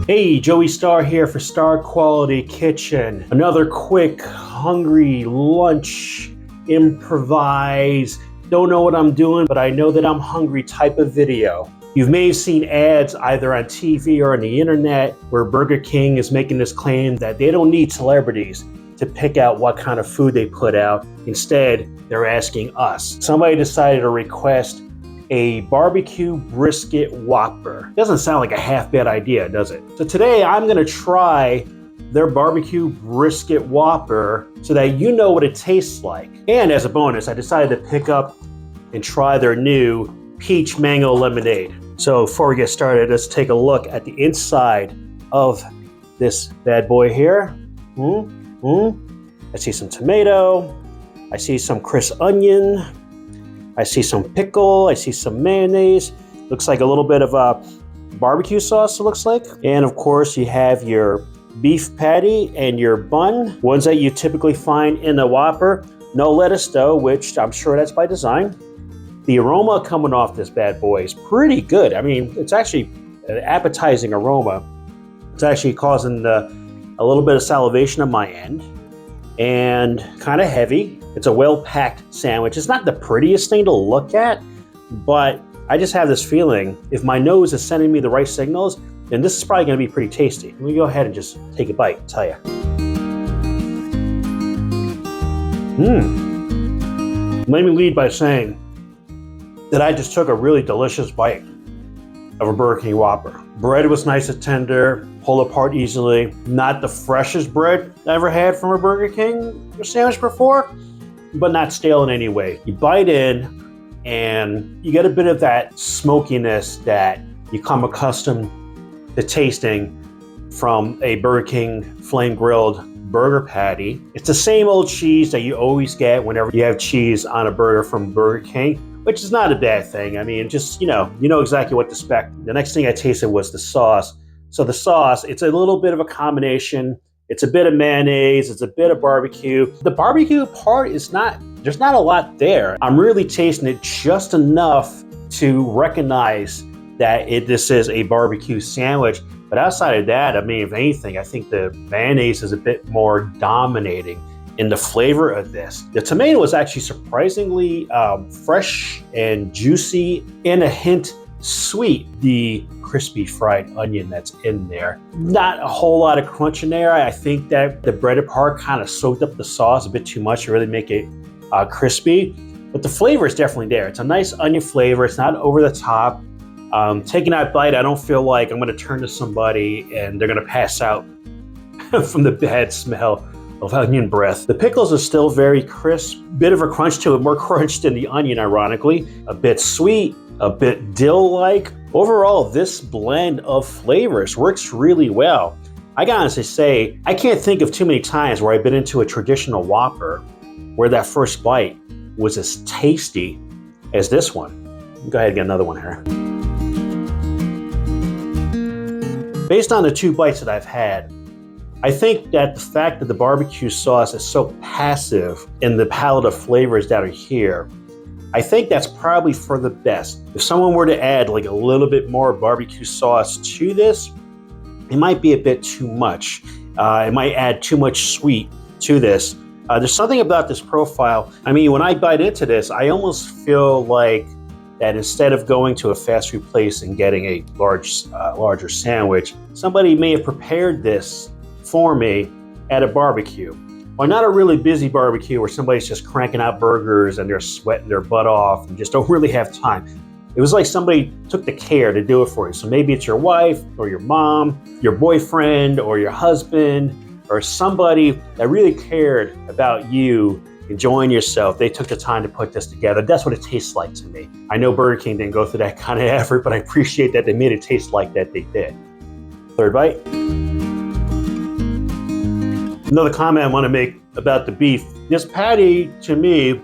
Hey, Joey Star here for Star Quality Kitchen. Another quick, hungry lunch, improvise, don't know what I'm doing, but I know that I'm hungry type of video. You may have seen ads either on TV or on the internet where Burger King is making this claim that they don't need celebrities to pick out what kind of food they put out. Instead, they're asking us. Somebody decided to request a BBQ Brisket Whopper. Doesn't sound like a half bad idea, does it? So today I'm gonna try their BBQ Brisket Whopper so that you know what it tastes like. And as a bonus, I decided to pick up and try their new peach mango lemonade. So before we get started, let's take a look at the inside of this bad boy here. I see some tomato, I see some crisp onion, I see some pickle, I see some mayonnaise. Looks like a little bit of a barbecue sauce, it looks like. And of course you have your beef patty and your bun, ones that you typically find in a Whopper. No lettuce though, which I'm sure that's by design. The aroma coming off this bad boy is pretty good. I mean, it's actually an appetizing aroma. It's actually causing a little bit of salivation on my end. And kind of heavy. It's a well-packed sandwich. It's not the prettiest thing to look at, but I just have this feeling if my nose is sending me the right signals, then this is probably going to be pretty tasty. Let me go ahead and just take a bite and tell you. Let me lead by saying that I just took a really delicious bite of a Burger King Whopper. Bread was nice and tender, pull apart easily. Not the freshest bread I ever had from a Burger King sandwich before, but not stale in any way. You bite in and you get a bit of that smokiness that you come accustomed to tasting from a Burger King flame grilled burger patty. It's the same old cheese that you always get whenever you have cheese on a burger from Burger King, which is not a bad thing. I mean, just, you know exactly what to expect. The next thing I tasted was the sauce. So the sauce, it's a little bit of a combination. It's a bit of mayonnaise, it's a bit of barbecue. The barbecue part is there's not a lot there. I'm really tasting it just enough to recognize that this is a barbecue sandwich. But outside of that, I mean, if anything, I think the mayonnaise is a bit more dominating in the flavor of this. The tomato is actually surprisingly fresh and juicy and a hint sweet. The crispy fried onion that's in there. Not a whole lot of crunch in there. I think that the breaded part kind of soaked up the sauce a bit too much to really make it crispy. But the flavor is definitely there. It's a nice onion flavor. It's not over the top. Taking that bite, I don't feel like I'm going to turn to somebody and they're going to pass out from the bad smell of onion breath. The pickles are still very crisp, bit of a crunch to it, more crunch than the onion, ironically. A bit sweet, a bit dill-like. Overall, this blend of flavors works really well. I gotta honestly say, I can't think of too many times where I've been into a traditional Whopper where that first bite was as tasty as this one. Go ahead and get another one here. Based on the two bites that I've had, I think that the fact that the barbecue sauce is so passive in the palette of flavors that are here, I think that's probably for the best. If someone were to add like a little bit more barbecue sauce to this, it might be a bit too much. It might add too much sweet to this. There's something about this profile. I mean, when I bite into this, I almost feel like that instead of going to a fast food place and getting a larger sandwich, somebody may have prepared this for me at a barbecue. Or not a really busy barbecue where somebody's just cranking out burgers and they're sweating their butt off and just don't really have time. It was like somebody took the care to do it for you. So maybe it's your wife or your mom, your boyfriend or your husband, or somebody that really cared about you enjoying yourself. They took the time to put this together. That's what it tastes like to me. I know Burger King didn't go through that kind of effort, but I appreciate that they made it taste like that they did. Third bite. Another comment I want to make about the beef. This patty, to me,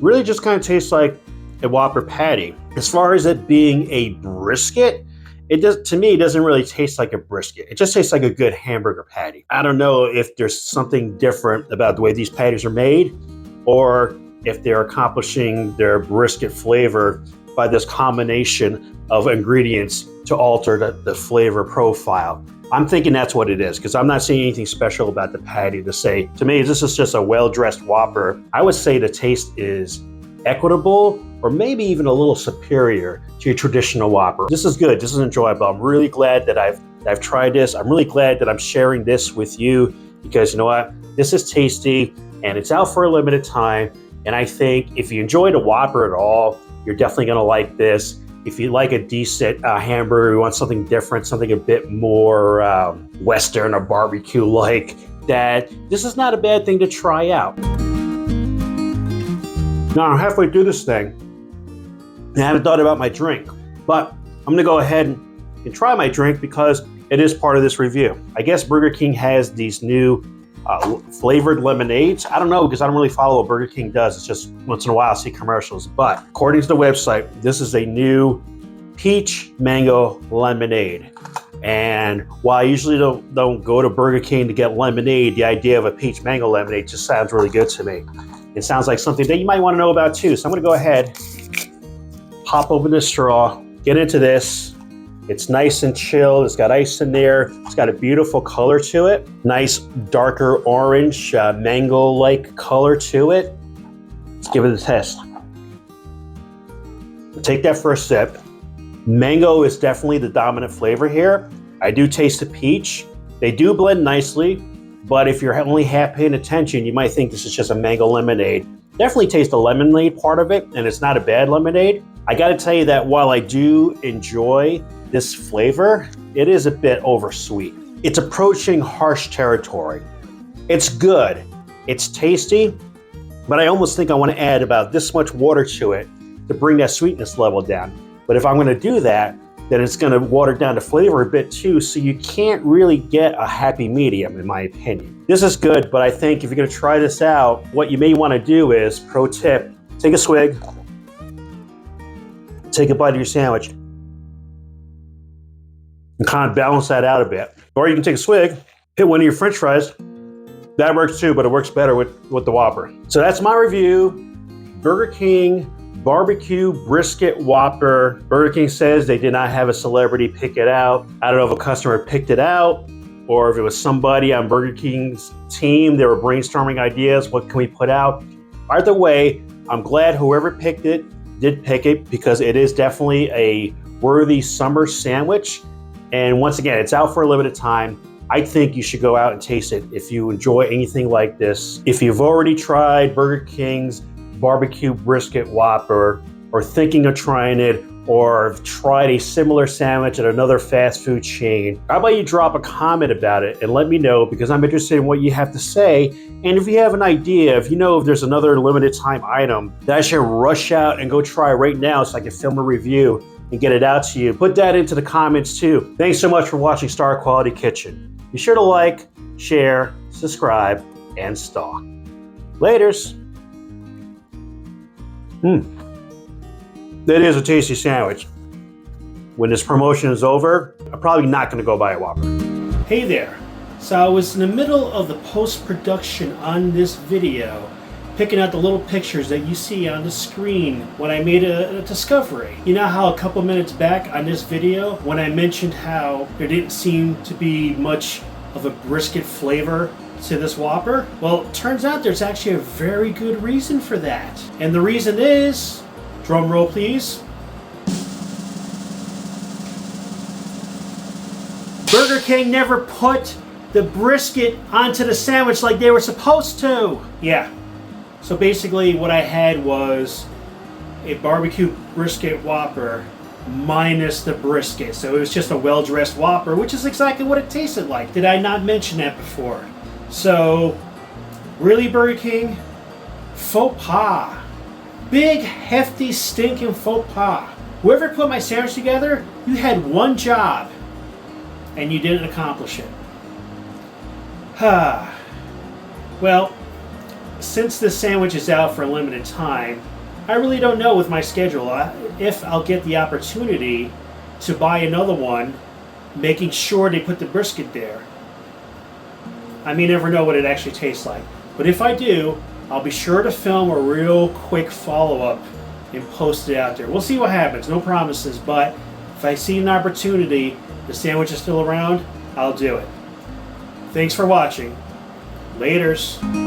really just kind of tastes like a Whopper patty. As far as it being a brisket, to me, it doesn't really taste like a brisket. It just tastes like a good hamburger patty. I don't know if there's something different about the way these patties are made, or if they're accomplishing their brisket flavor by this combination of ingredients to alter the flavor profile. I'm thinking that's what it is because I'm not seeing anything special about the patty to say. To me, this is just a well-dressed Whopper. I would say the taste is equitable or maybe even a little superior to your traditional Whopper. This is good. This is enjoyable. I'm really glad that I've tried this. I'm really glad that I'm sharing this with you because you know what? This is tasty and it's out for a limited time. And I think if you enjoyed a Whopper at all, you're definitely gonna like this. If you like a decent hamburger, you want something different, something a bit more Western or barbecue-like, that this is not a bad thing to try out. Now I'm halfway through this thing, and I haven't thought about my drink, but I'm gonna go ahead and try my drink because it is part of this review. I guess Burger King has these new flavored lemonades. I don't know because I don't really follow what Burger King does. It's just once in a while I see commercials. But according to the website, this is a new peach mango lemonade. And while I usually don't go to Burger King to get lemonade, the idea of a peach mango lemonade just sounds really good to me. It sounds like something that you might want to know about too. So I'm going to go ahead, pop open the straw, get into this. It's nice and chilled. It's got ice in there. It's got a beautiful color to it. Nice darker orange, mango-like color to it. Let's give it a test. Take that first sip. Mango is definitely the dominant flavor here. I do taste the peach. They do blend nicely, but if you're only half paying attention, you might think this is just a mango lemonade. Definitely taste the lemonade part of it, and it's not a bad lemonade. I gotta tell you that while I do enjoy this flavor, it is a bit oversweet. It's approaching harsh territory. It's good, it's tasty, but I almost think I want to add about this much water to it to bring that sweetness level down. But if I'm going to do that, then it's going to water down the flavor a bit too, so you can't really get a happy medium in my opinion. This is good, but I think if you're going to try this out, what you may want to do is, pro tip, take a swig, take a bite of your sandwich, and kind of balance that out a bit. Or you can take a swig, hit one of your French fries. That works too, but it works better with the Whopper. So that's my review. Burger King BBQ Brisket Whopper. Burger King says they did not have a celebrity pick it out. I don't know if a customer picked it out or if it was somebody on Burger King's team. They were brainstorming ideas. What can we put out? Either way, I'm glad whoever picked it did pick it because it is definitely a worthy summer sandwich. And once again, it's out for a limited time. I think you should go out and taste it if you enjoy anything like this. If you've already tried Burger King's BBQ Brisket Whopper or thinking of trying it or tried a similar sandwich at another fast food chain, how about you drop a comment about it and let me know because I'm interested in what you have to say. And if you have an idea, if you know if there's another limited time item that I should rush out and go try right now so I can film a review and get it out to you, put that into the comments too. Thanks so much for watching Star Quality Kitchen. Be sure to like, share, subscribe, and stalk. Laters. That is a tasty sandwich. When this promotion is over, I'm probably not going to go buy a Whopper. Hey there. So I was in the middle of the post-production on this video, picking out the little pictures that you see on the screen when I made a discovery. You know how a couple minutes back on this video, when I mentioned how there didn't seem to be much of a brisket flavor to this Whopper? Well, it turns out there's actually a very good reason for that. And the reason is, drum roll please, Burger King never put the brisket onto the sandwich like they were supposed to. Yeah. So basically what I had was a barbecue brisket Whopper minus the brisket. So it was just a well-dressed Whopper, which is exactly what it tasted like. Did I not mention that before? So, really Burger King? Faux pas. Big, hefty, stinking faux pas. Whoever put my sandwich together, you had one job, and you didn't accomplish it. Well, since this sandwich is out for a limited time, I really don't know with my schedule if I'll get the opportunity to buy another one, making sure they put the brisket there. I may never know what it actually tastes like. But if I do, I'll be sure to film a real quick follow-up and post it out there. We'll see what happens, no promises, but if I see an opportunity, the sandwich is still around, I'll do it. Thanks for watching. Laters.